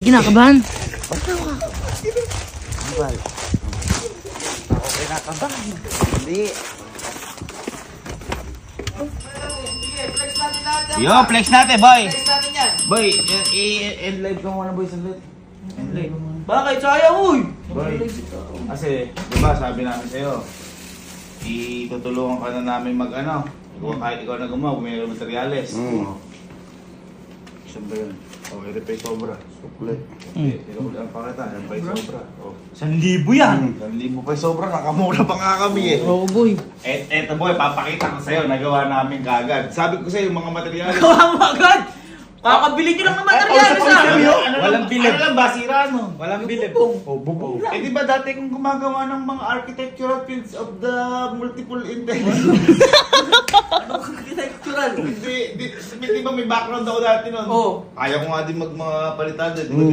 Kinakabahan. Ako kinakabahan. Hindi. Yo, flex natin, boy. Flex natin yan. Boy, i-end live ka muna, boy, sandali. End live. Bakit? Sayang, uy! Boy, kasi, di ba, sabi namin sa'yo, itutulungan ka na namin mag-ano. Kahit ikaw na gumawa, mayroong materyales. Saan ba yun? O, i-repay sobra. Sukle. Inuulan pa kita, i-repay sobra. 1,000 yan! 1,000 pa sobra, nakamura pa nga kami eh. Oo, boy. Eto boy, papakita ko sa'yo, nagawa namin kagad. Sabi ko sa'yo, yung mga materyales. Gawa mo agad! Kakabili nyo lang ng materialis Walang bilib. Ano lang ba, sira no? Walang bilib. Bubong. Eh di ba dati kung gumagawa ng mga architectural fields of the multiple intent? Ano kang architectural? Di ba may background ako dati nun? Oo. Kaya ko nga din mga palitan din.